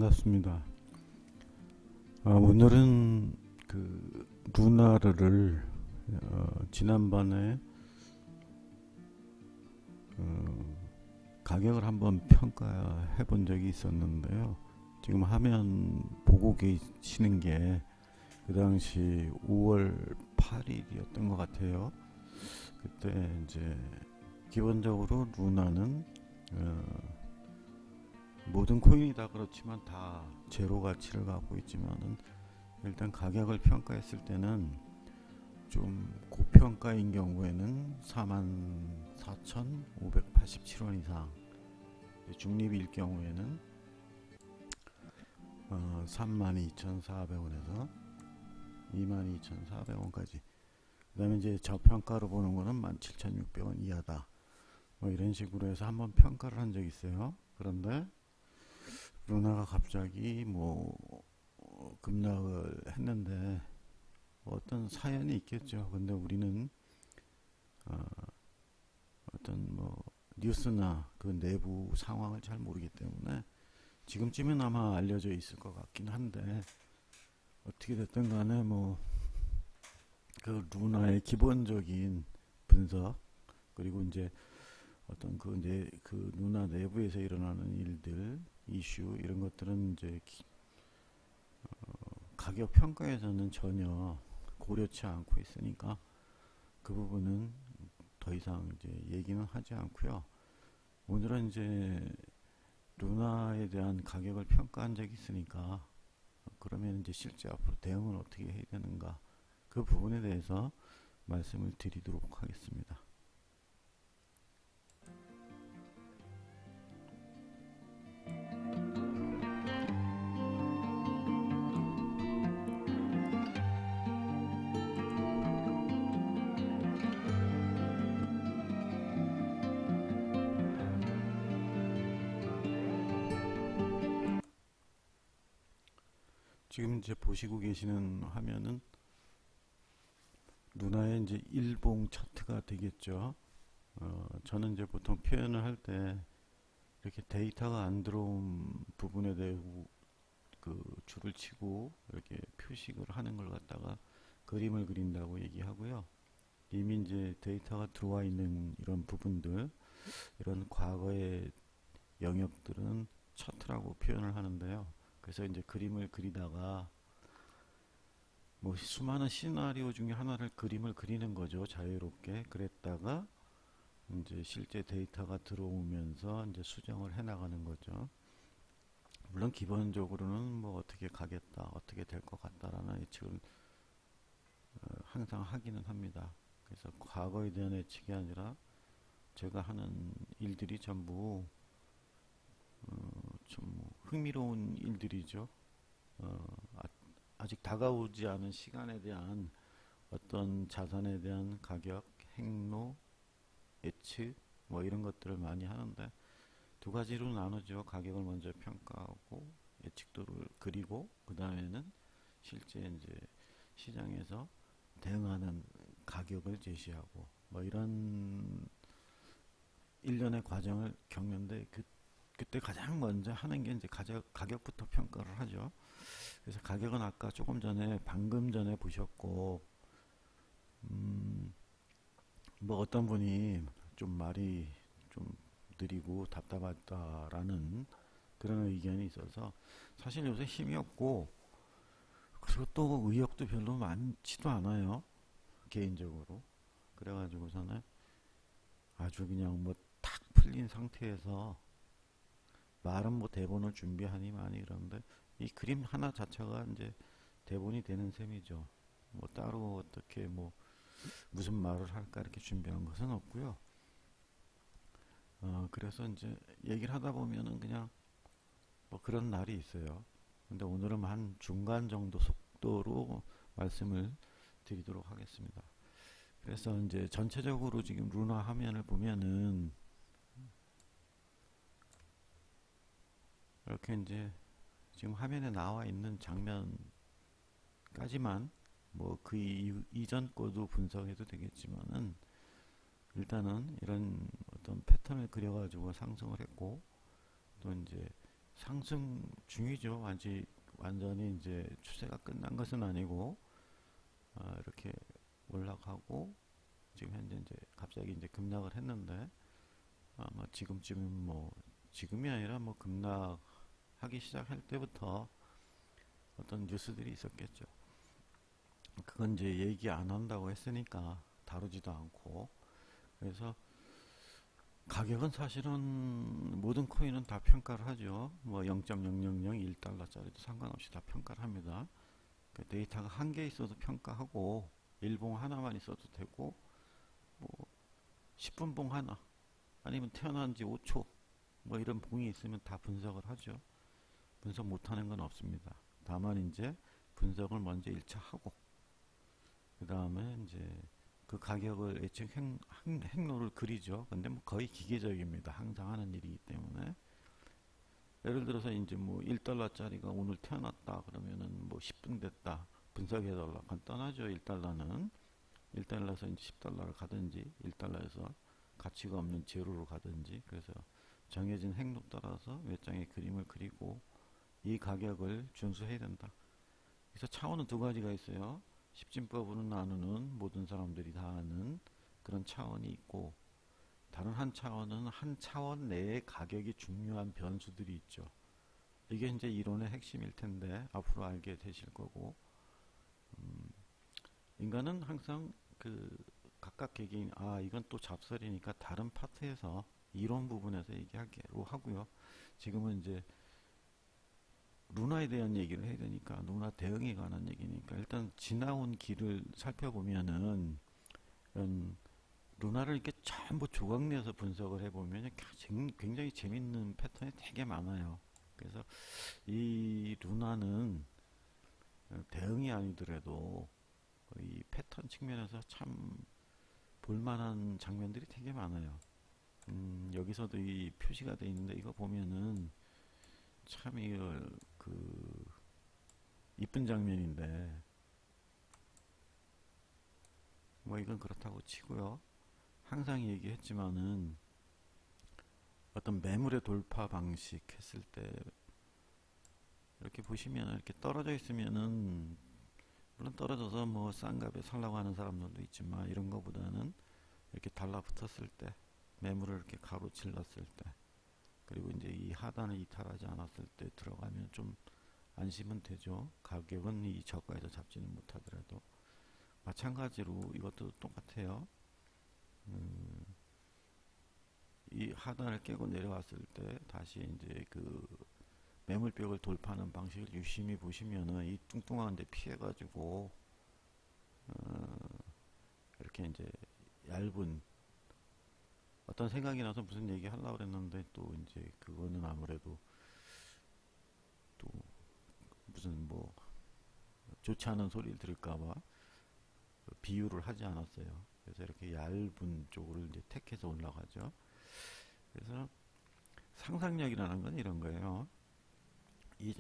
반갑습니다. 오늘은 그 루나르를 지난번에 가격을 한번 평가해 본 적이 있었는데요. 지금 화면 보고 계시는 게 그 당시 5월 8일이었던 것 같아요. 그때 이제 기본적으로 루나는 모든 코인이 다 그렇지만 다 제로 가치를 갖고 있지만은 일단 가격을 평가했을 때는 좀 고평가인 경우에는 44,587원 이상, 중립일 경우에는 32,400원에서 22,400원까지, 그 다음에 이제 저평가로 보는 거는 17,600원 이하다, 뭐 이런 식으로 해서 한번 평가를 한 적이 있어요. 그런데 루나가 갑자기 급락을 했는데 어떤 사연이 있겠죠. 근데 우리는 어떤 뉴스나 그 내부 상황을 잘 모르기 때문에 지금쯤은 아마 알려져 있을 것 같긴 한데, 어떻게 됐든 간에 그 루나의 기본적인 분석, 그리고 이제 어떤 그 루나 내부에서 일어나는 일들, 이슈, 이런 것들은 이제 가격 평가에서는 전혀 고려치 않고 있으니까 그 부분은 더 이상 이제 얘기는 하지 않고요. 오늘은 이제 루나에 대한 가격을 평가한 적이 있으니까, 그러면 이제 실제 앞으로 대응을 어떻게 해야 되는가, 그 부분에 대해서 말씀을 드리도록 하겠습니다. 지금 이제 보시고 계시는 화면은 루나의 이제 일봉 차트가 되겠죠. 저는 이제 보통 표현을 할 때 이렇게 데이터가 안 들어온 부분에 대해 그 줄을 치고 이렇게 표식을 하는 걸 갖다가 그림을 그린다고 얘기하고요. 이미 이제 데이터가 들어와 있는 이런 부분들, 이런 과거의 영역들은 차트라고 표현을 하는데요. 그래서 이제 그림을 그리다가 수많은 시나리오 중에 하나를 그림을 그리는 거죠. 자유롭게. 그랬다가 이제 실제 데이터가 들어오면서 이제 수정을 해 나가는 거죠. 물론 기본적으로는 어떻게 가겠다, 어떻게 될 것 같다라는 예측을 항상 하기는 합니다. 그래서 과거에 대한 예측이 아니라 제가 하는 일들이 전부 좀 흥미로운 일들이죠. 아직 다가오지 않은 시간에 대한 어떤 자산에 대한 가격, 행로, 예측, 이런 것들을 많이 하는데, 두 가지로 나누죠. 가격을 먼저 평가하고 예측도를 그리고, 그 다음에는 실제 이제 시장에서 대응하는 가격을 제시하고, 이런 일련의 과정을 겪는데, 그때 가장 먼저 하는 게 이제 가격부터 평가를 하죠. 그래서 가격은 아까 방금 전에 보셨고, 어떤 분이 좀 말이 좀 느리고 답답하다라는 그런 의견이 있어서, 사실 요새 힘이 없고, 그리고 또 의욕도 별로 많지도 않아요, 개인적으로. 그래가지고서는 아주 그냥 탁 풀린 상태에서 말은 대본을 준비하니 많이 그러는데, 이 그림 하나 자체가 이제 대본이 되는 셈이죠. 따로 어떻게 무슨 말을 할까 이렇게 준비한 것은 없고요. 그래서 이제 얘기를 하다 보면은 그냥 그런 날이 있어요. 근데 오늘은 한 중간 정도 속도로 말씀을 드리도록 하겠습니다. 그래서 이제 전체적으로 지금 루나 화면을 보면은 이렇게 이제 지금 화면에 나와 있는 장면까지만 그 이전 거도 분석해도 되겠지만은, 일단은 이런 어떤 패턴을 그려가지고 상승을 했고, 또 이제 상승 중이죠. 완전히 이제 추세가 끝난 것은 아니고, 이렇게 올라가고, 지금 현재 이제 갑자기 이제 급락을 했는데, 아마 지금쯤은 뭐, 지금이 아니라 뭐 급락하기 시작할 때부터 어떤 뉴스들이 있었겠죠. 그건 이제 얘기 안 한다고 했으니까 다루지도 않고, 그래서 가격은 사실은 모든 코인은 다 평가를 하죠. 뭐 0.0001달러짜리도 상관없이 다 평가를 합니다. 그 데이터가 한 개 있어도 평가하고 일봉 하나만 있어도 되고 뭐 10분봉 하나 아니면 태어난 지 5초 뭐 이런 봉이 있으면 다 분석을 하죠. 분석 못하는 건 없습니다. 다만 이제 분석을 먼저 1차 하고 그 다음에 이제 그 가격을 예측 행로를 그리죠. 근데 뭐 거의 기계적입니다. 항상 하는 일이기 때문에. 예를 들어서 이제 뭐 1달러짜리가 오늘 태어났다 그러면은 뭐 10분 됐다 분석해달라 간단하죠. 1달러는 1달러에서 이제 10달러를 가든지 1달러에서 가치가 없는 제로로 가든지 그래서 정해진 행로 따라서 몇 장의 그림을 그리고 이 가격을 준수해야 된다. 그래서 차원은 두 가지가 있어요. 십진법으로 나누는 모든 사람들이 다 아는 그런 차원이 있고 다른 한 차원은 한 차원 내의 가격이 중요한 변수들이 있죠. 이게 이제 이론의 핵심일 텐데 앞으로 알게 되실 거고 인간은 항상 그 각각 개개인 이건 또 잡설이니까 다른 파트에서 이론 부분에서 얘기하기로 하고요. 지금은 이제 루나에 대한 얘기를 해야 되니까 루나 대응에 관한 얘기니까 일단 지나온 길을 살펴보면은 루나를 이렇게 전부 조각내서 분석을 해보면 굉장히 재밌는 패턴이 되게 많아요. 그래서 이 루나는 대응이 아니더라도 이 패턴 측면에서 참 볼만한 장면들이 되게 많아요. 여기서도 이 표시가 되어 있는데 이거 보면은 참 이걸 이쁜 장면인데 뭐 이건 그렇다고 치고요. 항상 얘기했지만은 어떤 매물의 돌파 방식 했을 때 이렇게 보시면 이렇게 떨어져 있으면은 물론 떨어져서 뭐 싼 값에 살라고 하는 사람들도 있지만 이런 거보다는 이렇게 달라붙었을 때 매물을 이렇게 가로질렀을 때 그리고 이제 이 하단을 이탈하지 않았을 때 들어가면 좀 안심은 되죠. 가격은 이 저가에서 잡지는 못하더라도 마찬가지로 이것도 똑같아요. 이 하단을 깨고 내려왔을 때 다시 이제 그 매물벽을 돌파하는 방식을 유심히 보시면은 이 뚱뚱한 데 피해가지고 이렇게 이제 얇은 어떤 생각이 나서 무슨 얘기 하려고 그랬는데 또 이제 그거는 아무래도 또 무슨 뭐 좋지 않은 소리를 들을까봐 비유를 하지 않았어요. 그래서 이렇게 얇은 쪽을 이제 택해서 올라가죠. 그래서 상상력이라는 건 이런 거예요. 이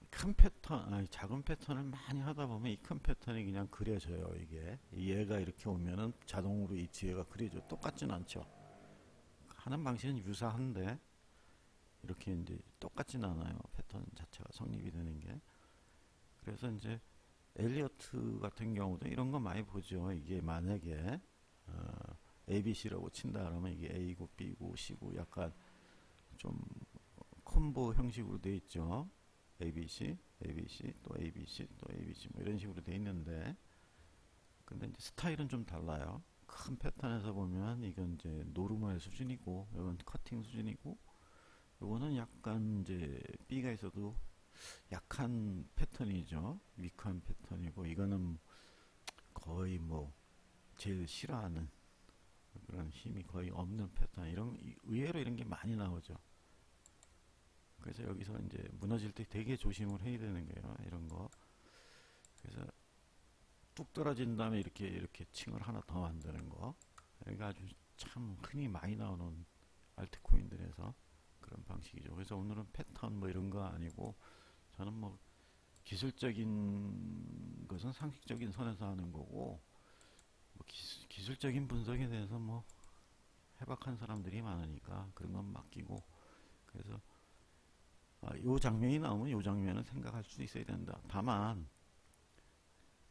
큰 패턴, 작은 패턴을 많이 하다 보면 이 큰 패턴이 그냥 그려져요. 이게 얘가 이렇게 오면은 자동으로 이 뒤에가 그려져. 똑같진 않죠. 하는 방식은 유사한데 이렇게 이제 똑같진 않아요. 패턴 자체가 성립이 되는 게. 그래서 이제 엘리어트 같은 경우도 이런 거 많이 보죠. 이게 만약에 ABC라고 친다 그러면 이게 A고 B고 C고 약간 좀 콤보 형식으로 돼 있죠. ABC, ABC, 또 ABC, 또 ABC 뭐 이런 식으로 돼 있는데 근데 이제 스타일은 좀 달라요. 큰 패턴에서 보면 이건 이제 노르멀 수준이고 이건 커팅 수준이고 이거는 약간 이제 B가 있어도 약한 패턴이죠. 위크한 패턴이고 이거는 거의 뭐 제일 싫어하는 그런 힘이 거의 없는 패턴 의외로 이런 게 많이 나오죠. 그래서 여기서 이제 무너질 때 되게 조심을 해야 되는 거예요. 이런 거. 그래서 뚝 떨어진 다음에 이렇게 층을 하나 더 만드는 거. 여기가 아주 참 흔히 많이 나오는 알트코인들에서 그런 방식이죠. 그래서 오늘은 패턴 뭐 이런 거 아니고 저는 뭐 기술적인 것은 상식적인 선에서 하는 거고 뭐 기술적인 분석에 대해서 뭐 해박한 사람들이 많으니까 그런 건 맡기고 그래서 요 장면이 나오면 요 장면은 생각할 수 있어야 된다. 다만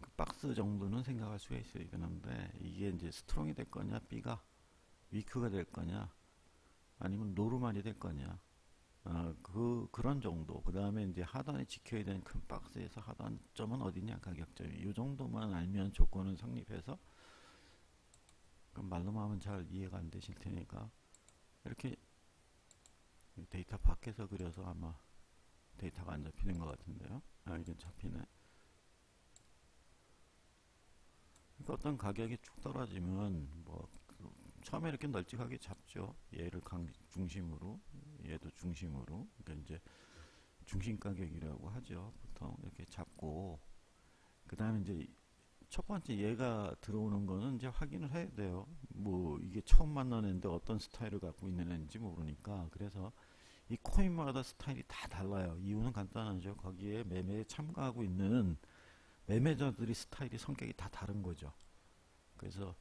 그 박스 정도는 생각할 수가 있어야 되는데 이게 이제 스트롱이 될 거냐, B가 위크가 될 거냐, 아니면 노르말이 될 거냐. 그런 정도. 그 다음에 이제 하단에 지켜야 되는 큰 박스에서 하단점은 어디냐, 가격점이. 이 정도만 알면 조건은 성립해서, 그럼 말로만 하면 잘 이해가 안 되실 테니까, 이렇게 데이터 밖에서 그려서 아마 데이터가 안 잡히는 것 같은데요. 이건 잡히네. 그러니까 어떤 가격이 쭉 떨어지면, 뭐, 처음에 이렇게 널찍하게 잡죠. 얘를 중심으로, 얘도 중심으로. 그러니까 이제 중심 가격이라고 하죠. 보통 이렇게 잡고, 그 다음에 이제 첫 번째 얘가 들어오는 거는 이제 확인을 해야 돼요. 뭐 이게 처음 만난 애인데 어떤 스타일을 갖고 있는 애인지 모르니까. 그래서 이 코인마다 스타일이 다 달라요. 이유는 간단하죠. 거기에 매매에 참가하고 있는 매매자들이 스타일이, 성격이 다 다른 거죠. 그래서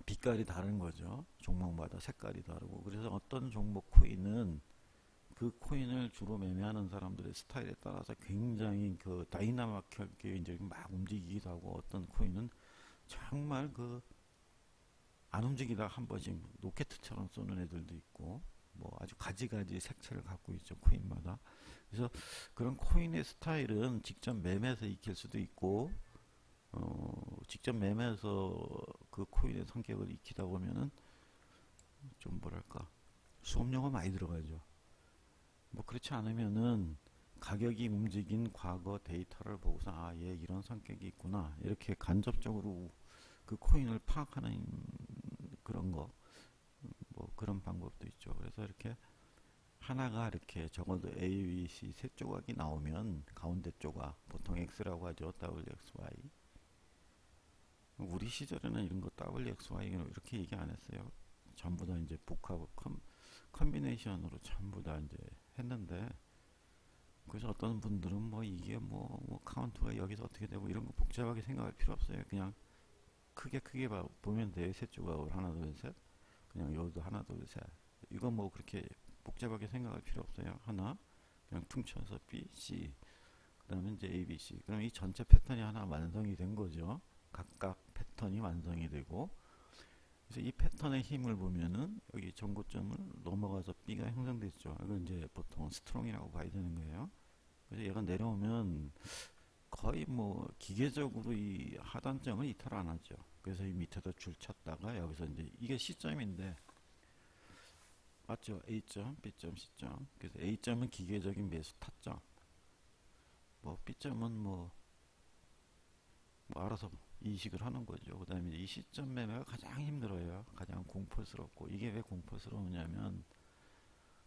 빛깔이 다른 거죠. 종목마다 색깔이 다르고. 그래서 어떤 종목 코인은 그 코인을 주로 매매하는 사람들의 스타일에 따라서 굉장히 그 다이나믹하게 이제 막 움직이기도 하고, 어떤 코인은 정말 그 안 움직이다가 한 번씩 로켓처럼 쏘는 애들도 있고, 뭐 아주 가지가지 색채를 갖고 있죠, 코인마다. 그래서 그런 코인의 스타일은 직접 매매해서 익힐 수도 있고, 직접 매매해서 그 코인의 성격을 익히다 보면은 좀 뭐랄까, 수업료가 많이 들어가죠. 뭐 그렇지 않으면은 가격이 움직인 과거 데이터를 보고서 얘 이런 성격이 있구나, 이렇게 간접적으로 그 코인을 파악하는 그런 거, 뭐 그런 방법도 있죠. 그래서 이렇게 하나가 이렇게 적어도 A, B, C 세 조각이 나오면 가운데 조각, 보통 X라고 하죠. WXY. 우리 시절에는 이런 거 WXY 이렇게 얘기 안 했어요. 전부 다 이제 복합 컨비네이션으로 전부 다 이제 했는데, 그래서 어떤 분들은 뭐 이게 뭐 카운트가 여기서 어떻게 되고 이런 거 복잡하게 생각할 필요 없어요. 그냥 크게 보면 돼요. 세 조각을 하나 둘 셋. 그냥 여기도 하나 둘 셋. 이거 뭐 그렇게 복잡하게 생각할 필요 없어요. 하나 그냥 퉁쳐서 B, C, 그 다음에 이제 A, B, C. 그럼 이 전체 패턴이 하나 완성이 된 거죠. 각각 패턴이 완성이 되고, 그래서 이 패턴의 힘을 보면은 여기 전고점을 넘어가서 B가 형성됐죠. 이건 이제 보통 스트롱이라고 봐야 되는 거예요. 그래서 얘가 내려오면 거의 뭐 기계적으로 이 하단점을 이탈 안 하죠. 그래서 이 밑에다 줄 쳤다가 여기서 이제 이게 C점인데, 맞죠? A점, B점, C점. 그래서 A점은 기계적인 매수 타점. 뭐 B점은 뭐 알아서 이식을 하는 거죠. 그 다음에 이 시점 매매가 가장 힘들어요. 가장 공포스럽고. 이게 왜 공포스러우냐면,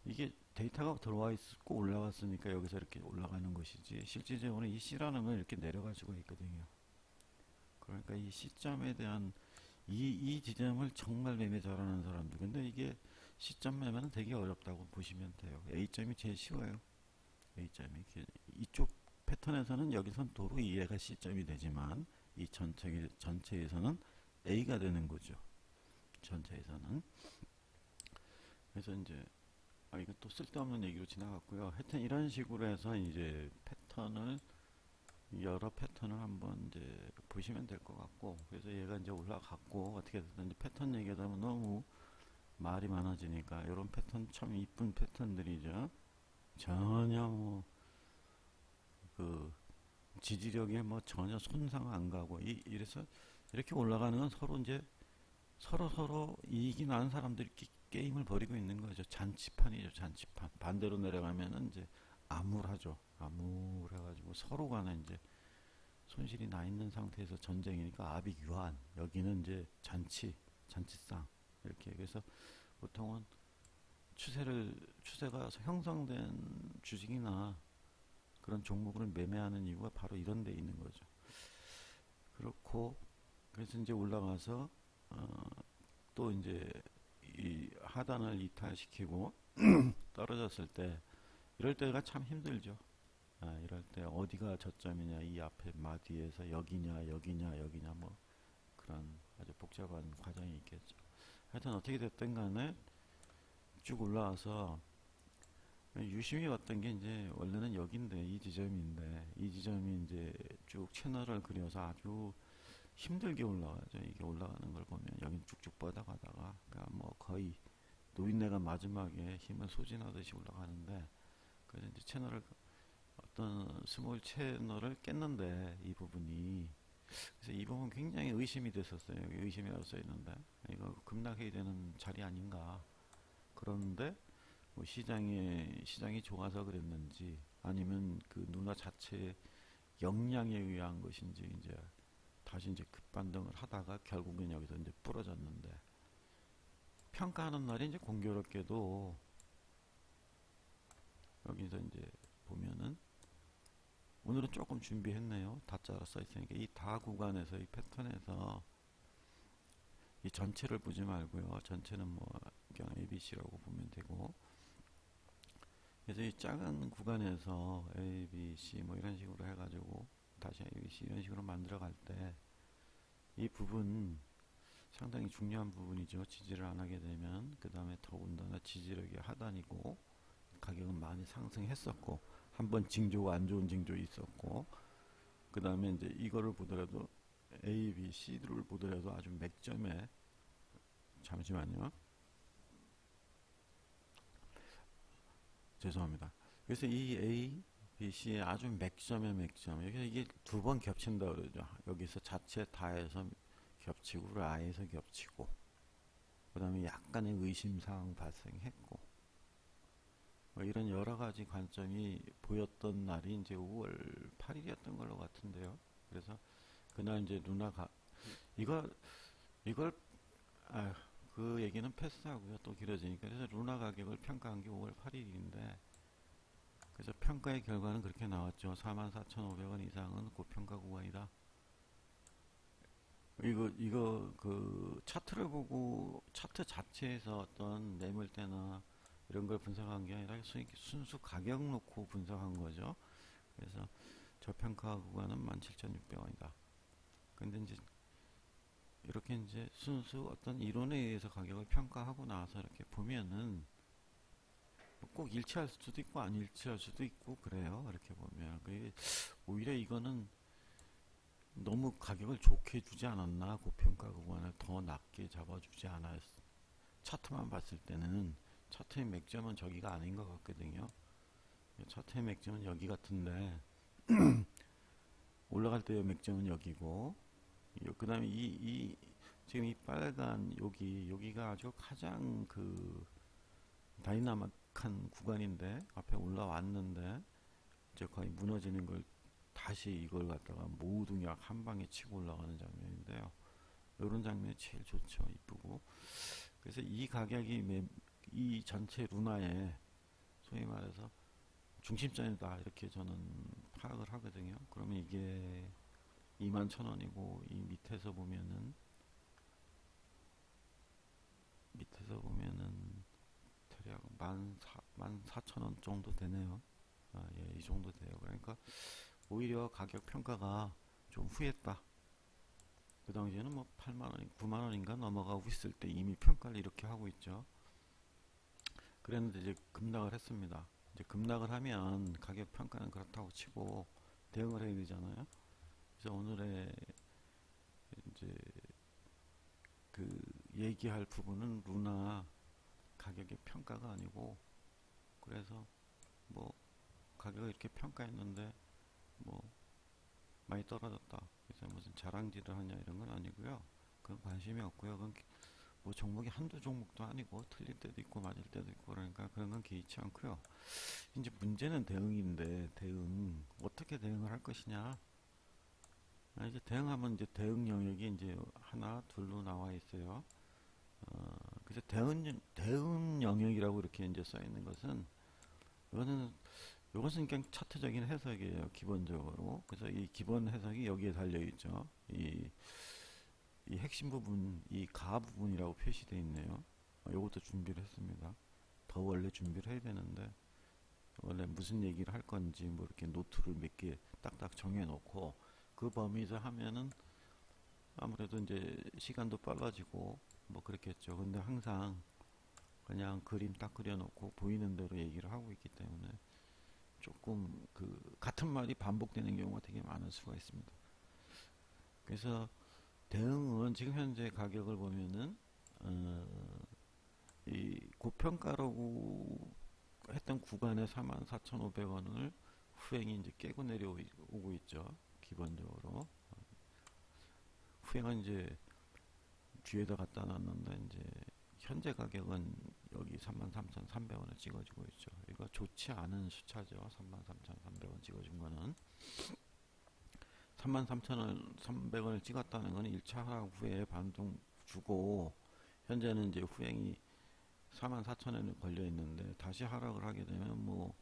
이게 데이터가 들어와 있고 올라갔으니까 여기서 이렇게 올라가는 것이지, 실질적으로 이 C라는 건 이렇게 내려갈 수가 있거든요. 그러니까 이 시점에 대한 이 지점을 정말 매매 잘하는 사람들. 근데 이게 시점 매매는 되게 어렵다고 보시면 돼요. A점이 제일 쉬워요. A점이. 이쪽 패턴에서는 여기선 도로 이해가 C점이 되지만, 이 전체에서는 A가 되는 거죠. 전체에서는. 그래서 이제 이거 또 쓸데없는 얘기로 지나갔고요. 하여튼 이런 식으로 해서 이제 여러 패턴을 한번 이제 보시면 될 것 같고, 그래서 얘가 이제 올라갔고, 어떻게 됐든지 패턴 얘기하다 보면 너무 말이 많아지니까, 이런 패턴 참 이쁜 패턴들이죠. 전혀 그 지지력에 전혀 손상 안 가고, 이래서 이렇게 올라가는 건 서로 이익이 나는 사람들이 게임을 벌이고 있는 거죠. 잔치판이죠, 잔치판. 반대로 내려가면은 이제 암울하죠. 암울해가지고 서로 간에 이제 손실이 나 있는 상태에서 전쟁이니까 아비규환. 여기는 이제 잔치상. 이렇게. 그래서 보통은 추세가 형성된 주식이나 그런 종목을 매매하는 이유가 바로 이런 데 있는 거죠. 그렇고, 그래서 이제 올라가서 또 이제 이 하단을 이탈시키고 떨어졌을 때, 이럴 때가 참 힘들죠. 이럴 때 어디가 저점이냐, 이 앞에 마디에서 여기냐 뭐 그런 아주 복잡한 과정이 있겠죠. 하여튼 어떻게 됐든 간에 쭉 올라와서 유심히 봤던 게 이제 원래는 여기인데 이 지점인데 이 지점이 이제 쭉 채널을 그려서 아주 힘들게 올라가죠. 이게 올라가는 걸 보면 여긴 쭉쭉 뻗어가다가 그러니까 뭐 거의 노인네가 마지막에 힘을 소진하듯이 올라가는데 그래서 이제 채널을 어떤 스몰 채널을 깼는데 이 부분이 그래서 이 부분 굉장히 의심이 됐었어요. 여기 의심이라고 써 있는데 이거 급락해야 되는 자리 아닌가. 그런데 뭐 시장이 좋아서 그랬는지 아니면 그 누나 자체의 역량에 의한 것인지 이제 다시 이제 급반등을 하다가 결국엔 여기서 이제 부러졌는데 평가하는 날이 이제 공교롭게도 여기서 이제 보면은 오늘은 조금 준비했네요. 다자로 써 있으니까 이 다 구간에서 이 패턴에서 이 전체를 보지 말고요. 전체는 뭐 그냥 ABC라고 보면 되고 그래서 이 작은 구간에서 ABC 뭐 이런 식으로 해가지고 다시 ABC 이런 식으로 만들어 갈 때 이 부분 상당히 중요한 부분이죠. 지지를 안 하게 되면 그 다음에 더군다나 지지력이 하단이고 가격은 많이 상승했었고 한번 징조가 안 좋은 징조 있었고 그 다음에 이제 이거를 보더라도 A, B, C를 보더라도 아주 맥점에 잠시만요. 죄송합니다. 그래서 이 A, B, C의 아주 맥점의 맥점 여기서 이게 두 번 겹친다 그러죠. 여기서 자체 다에서 겹치고 라에서 겹치고 그 다음에 약간의 의심사항 발생했고 뭐 이런 여러 가지 관점이 보였던 날이 이제 5월 8일이었던 걸로 같은데요. 그래서 그날 이제 누나가 이걸 그 얘기는 패스하고요. 또 길어지니까 그래서 루나 가격을 평가한 게 5월 8일인데 그래서 평가의 결과는 그렇게 나왔죠. 44,500원 이상은 고평가 구간이다. 이거 그 차트를 보고 차트 자체에서 어떤 매물대나 이런 걸 분석한 게 아니라 순수 가격 놓고 분석한 거죠. 그래서 저평가 구간은 17,600원이다. 근데 이제 이렇게 이제 순수 어떤 이론에 의해서 가격을 평가하고 나서 이렇게 보면은 꼭 일치할 수도 있고 안 일치할 수도 있고 그래요. 이렇게 보면 오히려 이거는 너무 가격을 좋게 주지 않았나. 고평가 구간을 더 낮게 잡아주지 않았. 차트만 봤을 때는 차트의 맥점은 저기가 아닌 것 같거든요. 차트의 맥점은 여기 같은데 올라갈 때의 맥점은 여기고 그 다음에 지금 이 빨간 여기가 아주 가장 그 다이나믹한 구간인데 앞에 올라왔는데 이제 거의 무너지는 걸 다시 이걸 갖다가 모두약 한 방에 치고 올라가는 장면인데요. 이런 장면이 제일 좋죠. 이쁘고. 그래서 이 가격이 이 전체 루나의 소위 말해서 중심점이다 이렇게 저는 파악을 하거든요. 그러면 이게 21,000원이고 이 밑에서 보면은 대략 14,000원 정도 되네요. 예, 이 정도 돼요. 그러니까 오히려 가격 평가가 좀 후했다. 그 당시에는 뭐 8만원, 9만원인가 넘어가고 있을 때 이미 평가를 이렇게 하고 있죠. 그랬는데 이제 급락을 했습니다. 이제 급락을 하면 가격 평가는 그렇다고 치고 대응을 해야 되잖아요. 그래서 오늘의 이제 그 얘기할 부분은 루나 가격의 평가가 아니고 그래서 뭐 가격을 이렇게 평가했는데 뭐 많이 떨어졌다. 그래서 무슨 자랑질을 하냐 이런 건 아니고요. 그건 관심이 없고요. 그건 뭐 종목이 한두 종목도 아니고 틀릴 때도 있고 맞을 때도 있고 그러니까 그런 건 개의치 않고요. 이제 문제는 대응인데 대응 어떻게 대응을 할 것이냐. 이제 대응하면 이제 대응 영역이 이제 하나 둘로 나와 있어요. 그래서 대응 영역이라고 이렇게 이제 써 있는 것은 이것은 그냥 차트적인 해석이에요. 기본적으로. 그래서 이 기본 해석이 여기에 달려 있죠. 이 핵심 부분, 이 가 부분이라고 표시되어 있네요. 이것도 준비를 했습니다. 더 원래 준비를 해야 되는데 원래 무슨 얘기를 할 건지 뭐 이렇게 노트를 몇 개 딱딱 정해 놓고 그 범위에서 하면은 아무래도 이제 시간도 빨라지고 뭐 그렇겠죠. 근데 항상 그냥 그림 딱 그려놓고 보이는 대로 얘기를 하고 있기 때문에 조금 그 같은 말이 반복되는 경우가 되게 많을 수가 있습니다. 그래서 대응은 지금 현재 가격을 보면은 이 고평가라고 했던 구간의 44,500원을 후행이 이제 깨고 내려오고 있죠. 기본적으로 후행은 이제 뒤에다 갖다 놨는데 이제 현재 가격은 여기 33,300원을 찍어주고 있죠. 이거 좋지 않은 숫자죠. 33,300원 찍어준 거는 33,300원을 찍었다는 건 1차 하락 후에 반등 주고 현재는 이제 후행이 44,000원에 걸려 있는데 다시 하락을 하게 되면 뭐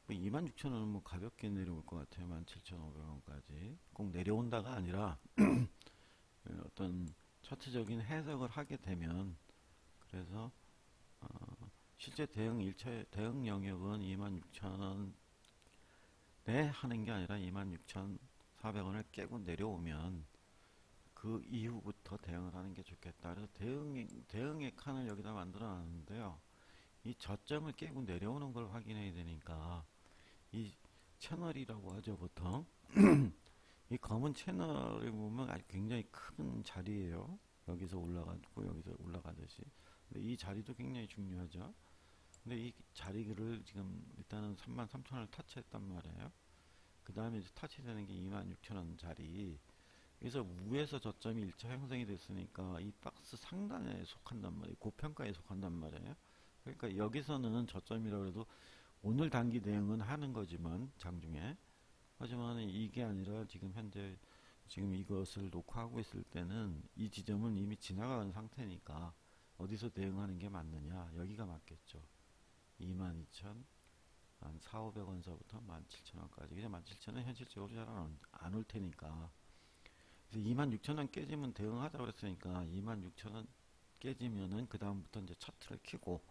26,000원은 뭐 가볍게 내려올 것 같아요. 17,500원까지 꼭 내려온다가 아니라 어떤 차트적인 해석을 하게 되면 그래서 실제 대응 1차 대응 영역은 26,000원 내 하는 게 아니라 26,400원을 깨고 내려오면 그 이후부터 대응을 하는 게 좋겠다. 그래서 대응의 칸을 여기다 만들어 놨는데요. 이 저점을 깨고 내려오는 걸 확인해야 되니까 이 채널이라고 하죠, 보통. 이 검은 채널에 보면 아주 굉장히 큰 자리예요. 여기서 올라가고 여기서 올라가듯이. 근데 이 자리도 굉장히 중요하죠. 근데 이 자리를 지금 일단은 33,000원을 터치했단 말이에요. 그 다음에 터치되는 게 26,000원 자리. 그래서 위에서 저점이 1차 형성이 됐으니까 이 박스 상단에 속한단 말이에요. 고평가에 속한단 말이에요. 그러니까 여기서는 저점이라고 해도 오늘 단기 대응은 하는 거지만 장중에 하지만 이게 아니라 지금 현재 지금 이것을 녹화하고 있을 때는 이 지점은 이미 지나간 상태니까 어디서 대응하는 게 맞느냐 여기가 맞겠죠. 22,000 한 4,500원서부터 17,000원까지. 그냥 17,000원 현실적으로 잘 안 올 테니까. 그래서 26,000원 깨지면 대응하자 그랬으니까 26,000원 깨지면은 그 다음부터 이제 차트를 켜고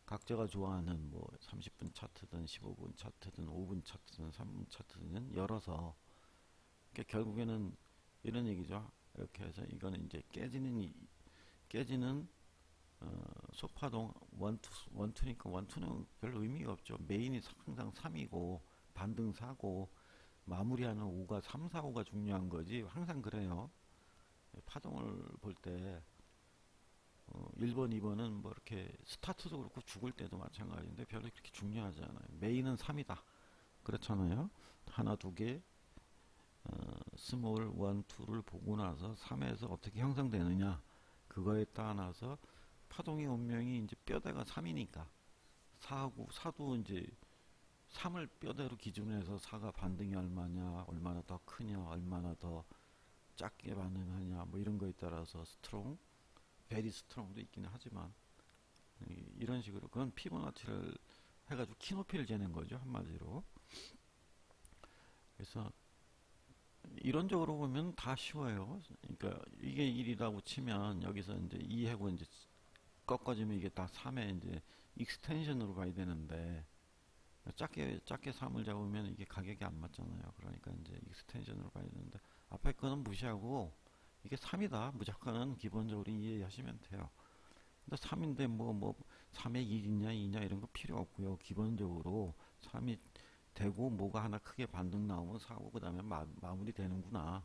각자가 좋아하는 뭐 30분 차트든 15분 차트든 5분 차트든 3분 차트든 열어서 그러니까 결국에는 이런 얘기죠. 이렇게 해서 이거는 이제 깨지는 소파동 원투니까 원투는 별 의미가 없죠. 메인이 항상 3이고 반등 4고 마무리하는 5가 3, 4, 5가 중요한 거지. 항상 그래요. 파동을 볼 때 1번, 2번은 뭐 이렇게 스타트도 그렇고 죽을 때도 마찬가지인데 별로 그렇게 중요하지 않아요. 메인은 3이다. 그렇잖아요. 하나, 두 개, 스몰 1, 2를 보고 나서 3에서 어떻게 형성되느냐 그거에 따라서 파동의 운명이 이제 뼈대가 3이니까 4도 이제 3을 뼈대로 기준으로 해서 4가 반등이 얼마나 더 크냐, 얼마나 더 작게 반응하냐, 뭐 이런 거에 따라서 스트롱, 베리 스트롱도 있기는 하지만 이런 식으로 그건 피보나치를 해가지고 키높이를 재는 거죠, 한마디로. 그래서 이론적으로 보면 다 쉬워요. 그러니까 이게 1이라고 치면 여기서 이제 2하고 이제 꺾어지면 이게 다 3의 이제 익스텐션으로 가야 되는데 작게 3을 잡으면 이게 가격이 안 맞잖아요. 그러니까 이제 익스텐션으로 가야 되는데 앞에 거는 무시하고 이게 3이다. 무조건 기본적으로 이해하시면 돼요. 근데 3인데 뭐 3의 1이냐 2냐 이런 거 필요 없고요. 기본적으로 3이 되고 뭐가 하나 크게 반등 나오면 사고 그 다음에 마무리 되는구나.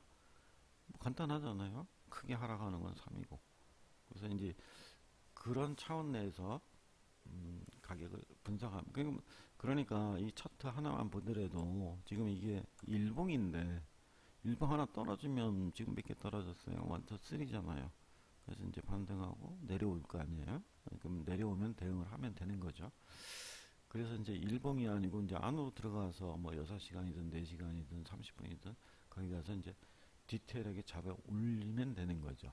뭐 간단하잖아요. 크게 하락하는 건 3이고. 그래서 이제 그런 차원 내에서 가격을 분석하면 그러니까 이 차트 하나만 보더라도 지금 이게 일봉인데 일봉 하나 떨어지면 지금 몇 개 떨어졌어요. 1, 2, 3잖아요. 그래서 이제 반등하고 내려올 거 아니에요. 그럼 내려오면 대응을 하면 되는 거죠. 그래서 이제 일봉이 아니고 이제 안으로 들어가서 뭐 6시간이든 4시간이든 30분이든 거기 가서 이제 디테일하게 잡아 올리면 되는 거죠.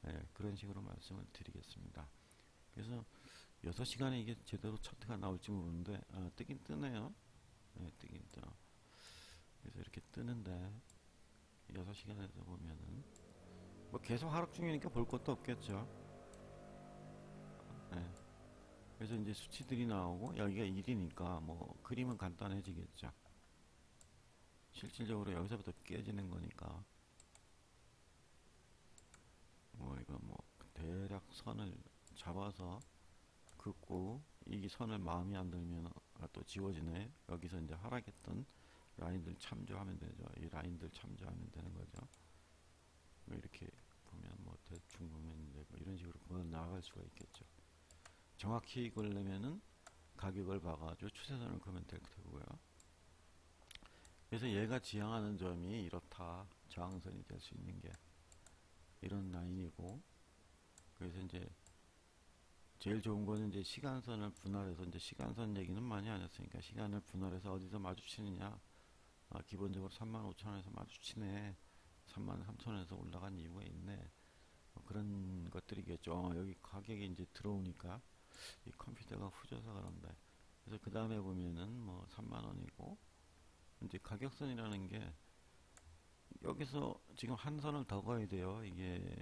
네, 그런 식으로 말씀을 드리겠습니다. 그래서 6시간에 이게 제대로 차트가 나올지 모르는데 뜨긴 뜨네요. 네, 뜨긴 떠. 그래서 이렇게 뜨는데 6시간에서 보면은 뭐 계속 하락 중이니까 볼 것도 없겠죠. 네. 그래서 이제 수치들이 나오고 여기가 1이니까 뭐 그림은 간단해지겠죠. 실질적으로 여기서부터 깨지는 거니까 뭐 이거 뭐 대략 선을 잡아서 긋고 이 선을 마음에 안 들면 또 지워지네. 여기서 이제 하락했던 라인들 참조하면 되죠. 이 라인들 참조하면 되는 거죠. 뭐 이렇게 보면 뭐 대충 보면 이제 뭐 이런 식으로 보면 나아갈 수가 있겠죠. 정확히 이걸려면은 가격을 봐가지고 추세선을 그으면 될 테고요. 그래서 얘가 지향하는 점이 이렇다. 저항선이 될 수 있는 게 이런 라인이고, 그래서 이제 제일 좋은 거는 이제 시간선을 분할해서, 이제 시간선 얘기는 많이 안 했으니까 시간을 분할해서 어디서 마주치느냐. 기본적으로 35,000원에서 마주치네. 33,000원에서 올라간 이유가 있네. 그런 것들이겠죠. 여기 가격이 이제 들어오니까 이 컴퓨터가 후져서 그런데. 그래서 그 다음에 보면은 뭐 3만원이고, 이제 가격선이라는 게 여기서 지금 한 선을 더 가야 돼요. 이게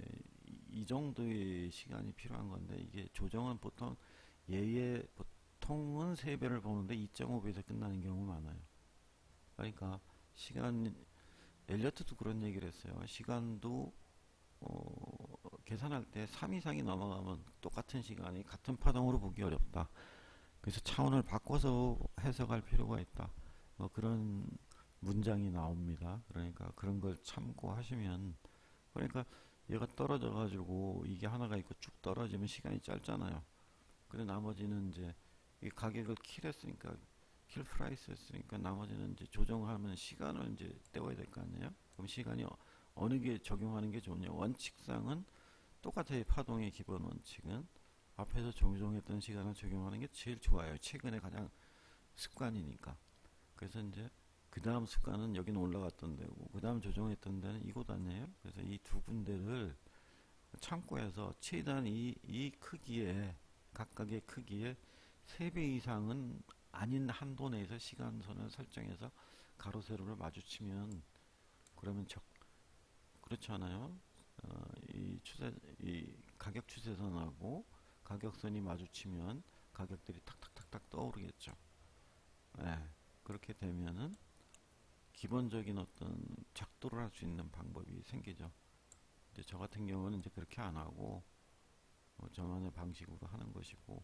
이 정도의 시간이 필요한 건데, 이게 조정은 보통 보통은 3배를 보는데 2.5배에서 끝나는 경우 많아요. 그러니까 시간, 엘리어트도 그런 얘기를 했어요. 시간도 계산할 때 3 이상이 넘어가면 똑같은 시간이 같은 파동으로 보기 어렵다. 그래서 차원을 바꿔서 해석할 필요가 있다. 뭐 그런 문장이 나옵니다. 그러니까 그런 걸 참고하시면, 그러니까 얘가 떨어져 가지고 이게 하나가 있고 쭉 떨어지면 시간이 짧잖아요. 근데 나머지는 이제 이 가격을 킬했으니까, 킬 프라이스 했으니까 나머지는 이제 조정하면 시간을 이제 때워야 될 거 아니에요. 그럼 시간이 어느 게 적용하는 게 좋냐. 원칙상은 똑같아요. 파동의 기본 원칙은 앞에서 조정했던 시간을 적용하는 게 제일 좋아요. 최근에 가장 습관이니까. 그래서 이제 그 다음 습관은 여기는 올라갔던 데고, 그 다음 조정했던 데는 이곳 아니에요. 그래서 이 두 군데를 참고해서 최대한 이 크기에, 각각의 크기에 3배 이상은 아닌 한도 내에서 시간선을 설정해서 가로 세로를 마주치면, 그러면 그렇지 않아요? 이 가격 추세선하고 가격선이 마주치면 가격들이 탁탁탁탁 떠오르겠죠. 네, 그렇게 되면은 기본적인 어떤 작도를 할 수 있는 방법이 생기죠. 이제 저 같은 경우는 이제 그렇게 안 하고 저만의 방식으로 하는 것이고,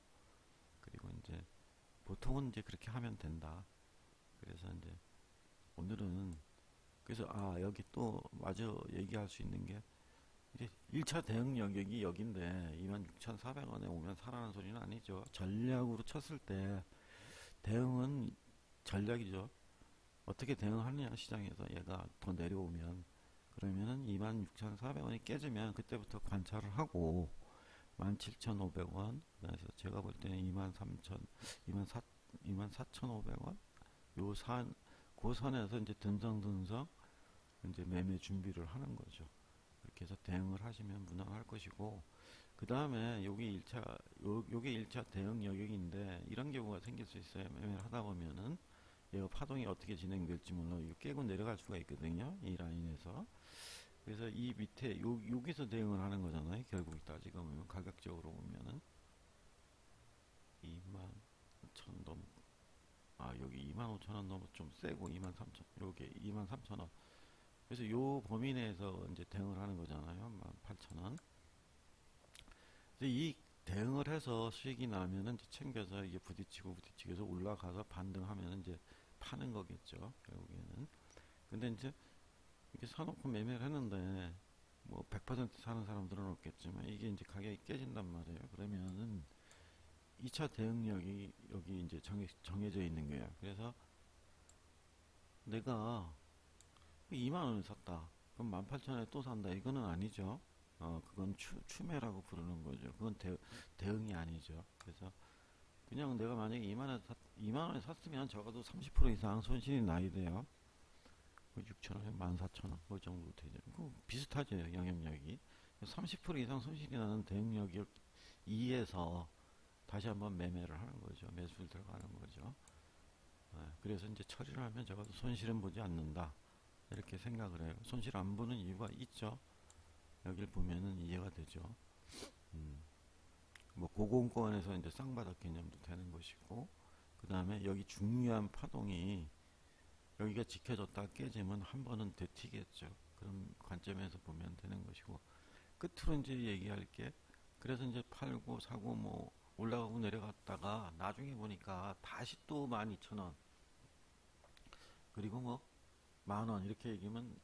그리고 이제 보통은 이제 그렇게 하면 된다. 그래서 이제 오늘은, 그래서 여기 또 마저 얘기할 수 있는 게, 이제 1차 대응 영역이 여긴데 26,400원에 오면 사라는 소리는 아니죠. 전략으로 쳤을 때 대응은 전략이죠. 어떻게 대응하느냐, 시장에서 얘가 더 내려오면. 그러면은 26,400원이 깨지면 그때부터 관찰을 하고 17,500원, 그래서 제가 볼 때는 23,000, 24,500원 그 선에서 이제 든성든성 이제 매매 준비를 하는 거죠. 이렇게 해서 대응을 하시면 무난할 것이고, 그 다음에 요게 1차 대응 영역인데 이런 경우가 생길 수 있어요. 매매를 하다 보면은 얘가 파동이 어떻게 진행될지 몰라. 이거 깨고 내려갈 수가 있거든요. 이 라인에서. 그래서 이 밑에 여기서 대응을 하는 거잖아요. 결국 따지고 보면 가격적으로 보면은 25,000 넘, 여기 25,000원 너무 좀 세고 23,000, 요게 23,000원. 그래서 요 범위 내에서 이제 대응을 하는 거잖아요. 18,000원. 이 대응을 해서 수익이 나면은 이제 챙겨서 이게 부딪히고 해서 올라가서 반등하면 이제 파는 거겠죠. 결국에는. 근데 이제 이렇게 사놓고 매매를 했는데 뭐 100% 사는 사람들은 없겠지만 이게 이제 가격이 깨진단 말이에요. 그러면은 2차 대응력이 여기 이제 정해져 있는 거예요. 그래서 내가 2만원을 샀다. 그럼 18,000원에 또 산다. 이거는 아니죠. 그건 추매라고 부르는 거죠. 그건 대응이 아니죠. 그래서 그냥 내가 만약에 2만원에 샀으면 적어도 30% 이상 손실이 나야 돼요. 6,000원, 14,000원, 그 정도 되죠. 비슷하죠, 영향력이. 30% 이상 손실이 나는 대응력이 2에서 다시 한번 매매를 하는 거죠. 매수를 들어가는 거죠. 그래서 이제 처리를 하면 적어도 손실은 보지 않는다. 이렇게 생각을 해요. 손실 안 보는 이유가 있죠. 여기를 보면은 이해가 되죠. 뭐 고공권에서 이제 쌍바닥 개념도 되는 것이고, 그 다음에 여기 중요한 파동이 여기가 지켜졌다 깨지면 한 번은 되튀겠죠. 그런 관점에서 보면 되는 것이고, 끝으로 이제 얘기할 게 그래서 이제 팔고 사고 뭐 올라가고 내려갔다가 나중에 보니까 다시 또 12,000원 그리고 뭐 10,000원 이렇게 얘기하면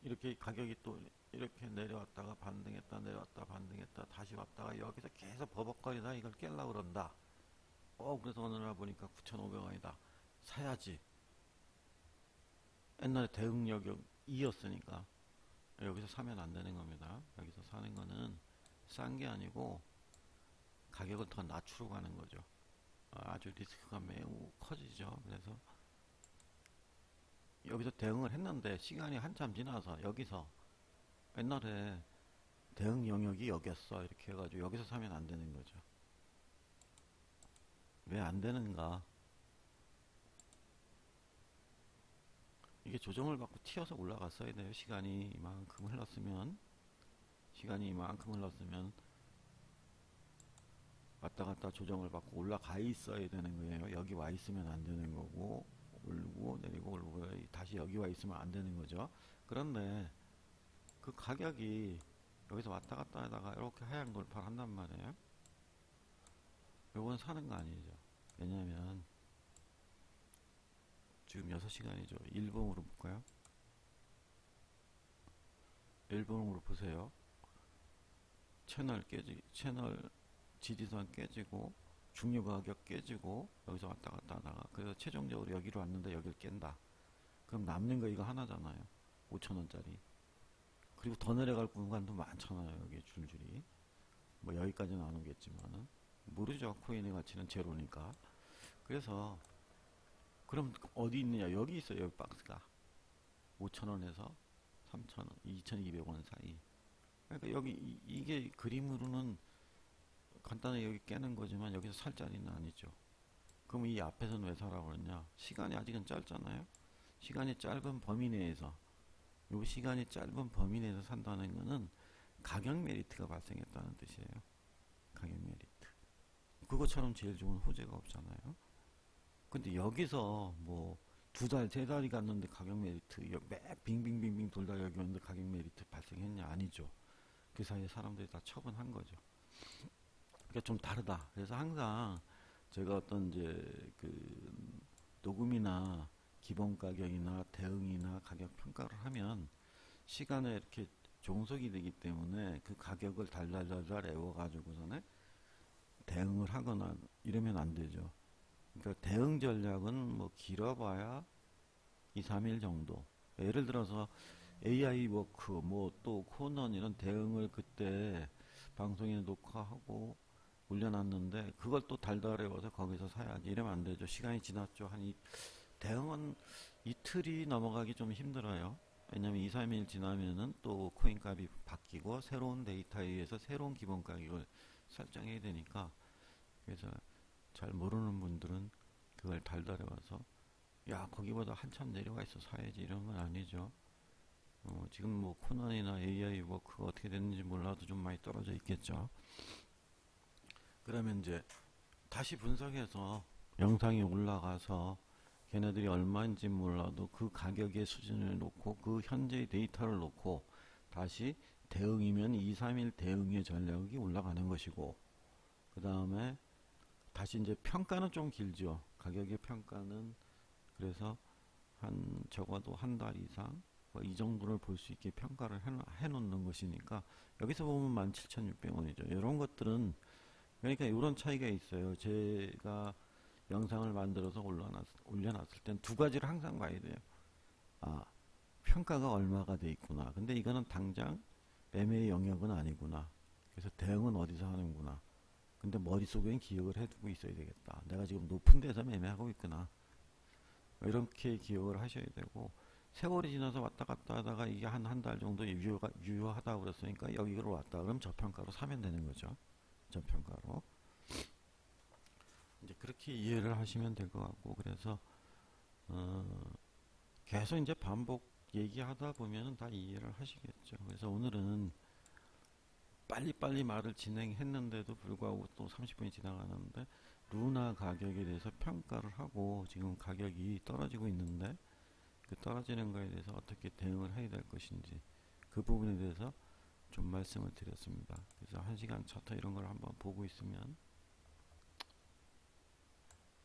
이렇게 가격이 또 이렇게 내려왔다가 반등했다 내려왔다 반등했다 다시 왔다가 여기서 계속 버벅거리다 이걸 깰라 그런다. 그래서 어느 날 보니까 9,500원이다. 사야지. 옛날에 대응력이 2였으니까 여기서 사면 안 되는 겁니다. 여기서 사는 거는 싼 게 아니고 가격을 더 낮추러 가는 거죠. 아주 리스크가 매우 커지죠. 그래서 여기서 대응을 했는데 시간이 한참 지나서 여기서 옛날에 대응 영역이 여기였어 이렇게 해가지고 여기서 사면 안 되는 거죠. 왜 안 되는가? 이게 조정을 받고 튀어서 올라갔어야 돼요. 시간이 이만큼 흘렀으면 왔다 갔다 조정을 받고 올라가 있어야 되는 거예요. 여기 와 있으면 안 되는 거고 올고 내리고 올고 다시 여기 와 있으면 안 되는 거죠. 그런데 그 가격이 여기서 왔다 갔다 하다가 이렇게 하향 돌파를 한단 말이에요. 요건 사는 거 아니죠. 왜냐면 지금 6시간이죠. 일봉으로 볼까요? 일봉으로 보세요. 채널 지지선 깨지고 중요 가격 깨지고 여기서 왔다 갔다 하다가 그래서 최종적으로 여기로 왔는데 여기를 깬다. 그럼 남는 거 이거 하나잖아요. 5,000원짜리. 그리고 더 내려갈 구간도 많잖아요. 여기 줄줄이. 뭐 여기까지는 안 오겠지만은 모르죠. 코인의 가치는 제로니까. 그래서 그럼 어디 있느냐? 여기 있어요. 여기 박스가 5,000원에서 3,000원, 2,200원 사이. 그러니까 여기 이게 그림으로는 간단하게 여기 깨는 거지만 여기서 살 자리는 아니죠. 그럼 이 앞에서는 왜 사라고 그러냐? 시간이 아직은 짧잖아요. 시간이 짧은 범위 내에서 요 시간이 짧은 범위 내에서 산다는 거는 가격 메리트가 발생했다는 뜻이에요. 가격 메리트. 그것처럼 제일 좋은 호재가 없잖아요. 근데 여기서 뭐 2달, 3달이 갔는데 가격 메리트 매 빙빙빙빙 돌다 여기 오는데 가격 메리트 발생했냐? 아니죠. 그 사이에 사람들이 다 처분한 거죠. 그러니까 좀 다르다. 그래서 항상 제가 어떤 이제 그 녹음이나 기본 가격이나 대응이나 가격 평가를 하면 시간에 이렇게 종속이 되기 때문에 그 가격을 달달달달 애워가지고서는 대응을 하거나 이러면 안 되죠. 그러니까 대응 전략은 뭐 길어봐야 2, 3일 정도. 예를 들어서 AI 워크 뭐 또 코넌 이런 대응을 그때 방송에 녹화하고 올려놨는데 그걸 또 달달해워서 거기서 사야지 이러면 안 되죠. 시간이 지났죠. 대응은 이틀이 넘어가기 좀 힘들어요. 왜냐면 2, 3일 지나면은 또 코인 값이 바뀌고 새로운 데이터에 의해서 새로운 기본 가격을 설정해야 되니까 그래서 잘 모르는 분들은 그걸 달달해와서 야 거기보다 한참 내려가 있어 사야지 이런 건 아니죠. 지금 뭐 코난이나 AI 워크가 어떻게 됐는지 몰라도 좀 많이 떨어져 있겠죠. 그러면 이제 다시 분석해서 영상이 올라가서 걔네들이 얼마인지 몰라도 그 가격의 수준을 놓고 그 현재의 데이터를 놓고 다시 대응이면 2, 3일 대응의 전략이 올라가는 것이고 그 다음에 다시 이제 평가는 좀 길죠. 가격의 평가는 그래서 한 적어도 한 달 이상 뭐 이 정도를 볼 수 있게 평가를 해놓는 것이니까 여기서 보면 17,600원이죠. 이런 것들은 그러니까 이런 차이가 있어요. 제가 영상을 만들어서 올려놨을 땐 두 가지를 항상 봐야 돼요. 아, 평가가 얼마가 돼 있구나. 근데 이거는 당장 매매의 영역은 아니구나. 그래서 대응은 어디서 하는구나. 근데 머릿속엔 기억을 해두고 있어야 되겠다. 내가 지금 높은 데서 매매하고 있구나. 이렇게 기억을 하셔야 되고 세월이 지나서 왔다 갔다 하다가 이게 한 달 정도 유효하다고 그랬으니까 여기로 왔다 그럼 저평가로 사면 되는 거죠. 저평가로. 이제 그렇게 이해를 하시면 될 것 같고 그래서 계속 이제 반복 얘기하다 보면은 다 이해를 하시겠죠. 그래서 오늘은 빨리빨리 말을 진행했는데도 불구하고 또 30분이 지나가는데 루나 가격에 대해서 평가를 하고 지금 가격이 떨어지고 있는데 그 떨어지는 거에 대해서 어떻게 대응을 해야 될 것인지 그 부분에 대해서 좀 말씀을 드렸습니다. 그래서 1시간 차트 이런 걸 한번 보고 있으면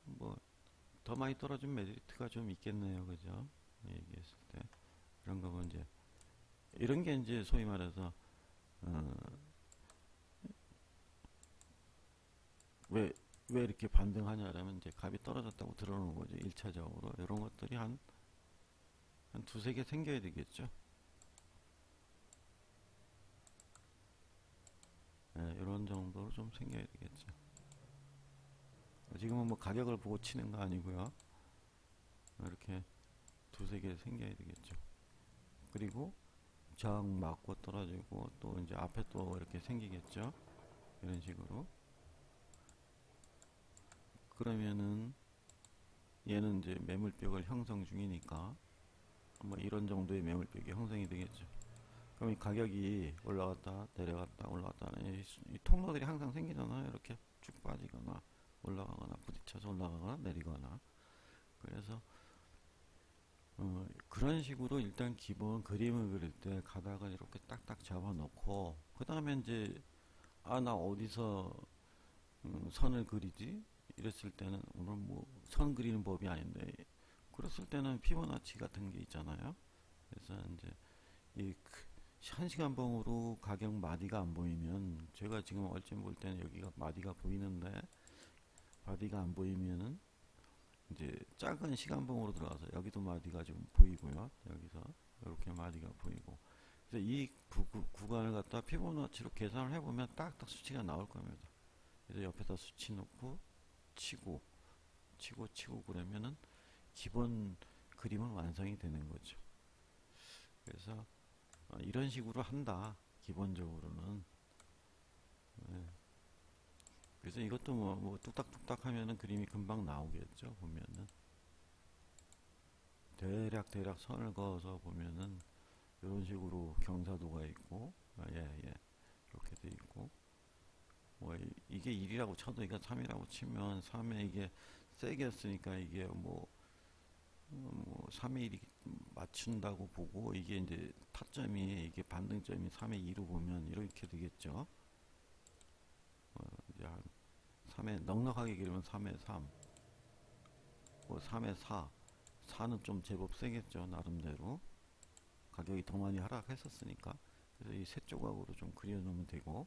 뭐 더 많이 떨어진 메리트가 좀 있겠네요. 그죠? 얘기했을 때 이런 거 이제 이런 게 이제 소위 말해서 왜 이렇게 반등하냐라면 이제 값이 떨어졌다고 들어오는 거죠. 1차적으로 이런 것들이 한 두세 개 생겨야 되겠죠. 네, 이런 정도로 좀 생겨야 되겠죠. 지금은 뭐 가격을 보고 치는 거 아니고요. 이렇게 두세 개 생겨야 되겠죠. 그리고 저항 맞고 떨어지고 또 이제 앞에 또 이렇게 생기겠죠. 이런 식으로. 그러면은 얘는 이제 매물벽을 형성 중이니까 뭐 이런 정도의 매물벽이 형성이 되겠죠. 그럼 이 가격이 올라갔다 내려갔다 올라갔다 이 통로들이 항상 생기잖아요. 이렇게 쭉 빠지거나 올라가거나 부딪혀서 올라가거나 내리거나. 그래서 그런 식으로 일단 기본 그림을 그릴 때 가닥을 이렇게 딱딱 잡아 놓고 그 다음에 이제 나 어디서 선을 그리지 이랬을 때는 오늘 뭐 선 그리는 법이 아닌데 그랬을 때는 피보나치 같은 게 있잖아요. 그래서 이제 이 1시간 봉으로 가격 마디가 안 보이면 제가 지금 얼핏 볼 때는 여기가 마디가 보이는데 마디가 안 보이면은 이제 작은 시간봉으로 들어가서 여기도 마디가 좀 보이고요. 여기서 이렇게 마디가 보이고 그래서 이 구간을 갖다 피보나치로 계산을 해보면 딱딱 수치가 나올 겁니다. 그래서 옆에다 수치 놓고 치고 그러면은 기본 그림은 완성이 되는 거죠. 그래서 이런 식으로 한다. 기본적으로는. 네. 그래서 이것도 뭐 뚝딱뚝딱 하면은 그림이 금방 나오겠죠. 보면은 대략 선을 그어서 보면은 이런 식으로 경사도가 있고 이렇게 돼 있고 뭐 이게 1이라고 쳐도 이게 3이라고 치면 3에 이게 세게 했으니까 이게 뭐 3의 1이 맞춘다고 보고 이게 이제 타점이 이게 반등점이 3의 2로 보면 이렇게 되겠죠. 이제 한 3에 넉넉하게 그리면 3의 3, 뭐 3의 4, 4는 좀 제법 세겠죠. 나름대로 가격이 더 많이 하락했었으니까. 그래서 이 세 조각으로 좀 그려놓으면 되고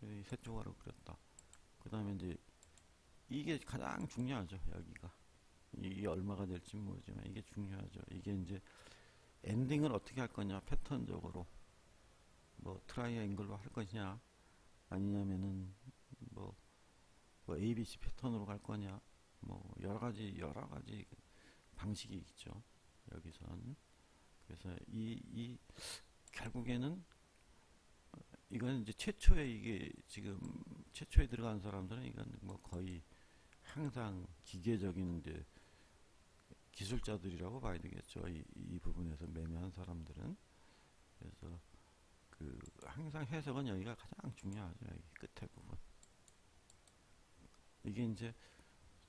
이 세 조각으로 그렸다. 그 다음에 이제 이게 가장 중요하죠. 여기가 이게 얼마가 될지 모르지만 이게 중요하죠. 이게 이제 엔딩을 어떻게 할 거냐 패턴적으로 뭐 트라이앵글로 할 것이냐 아니냐면은 뭐 ABC 패턴으로 갈 거냐 뭐 여러 가지 방식이 있죠. 여기선 그래서 이 결국에는 이건 이제 최초에 이게 지금 최초에 들어간 사람들은 이건 뭐 거의 항상 기계적인 이제 기술자들이라고 봐야 되겠죠. 이 부분에서 매매한 사람들은. 그래서 그 항상 해석은 여기가 가장 중요하죠. 여기 끝에 부분. 이게 이제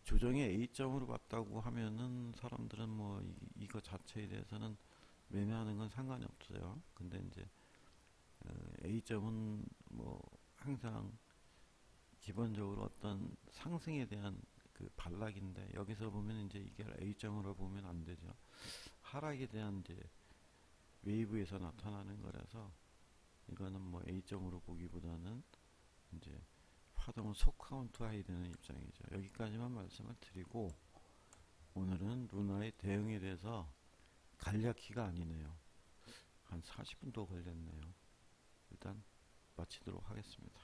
조정의 A점으로 봤다고 하면은 사람들은 뭐 이거 자체에 대해서는 매매하는 건 상관이 없어요. 근데 이제 A점은 뭐 항상 기본적으로 어떤 상승에 대한 그 반락인데 여기서 보면 이제 이게 A점으로 보면 안 되죠. 하락에 대한 이제 웨이브에서 나타나는 거라서 이거는 뭐 A점으로 보기보다는 이제 파동을 속카운트해야 되는 입장이죠. 여기까지만 말씀을 드리고 오늘은 루나의 대응에 대해서 간략히가 아니네요. 한 40분 더 걸렸네요. 일단 마치도록 하겠습니다.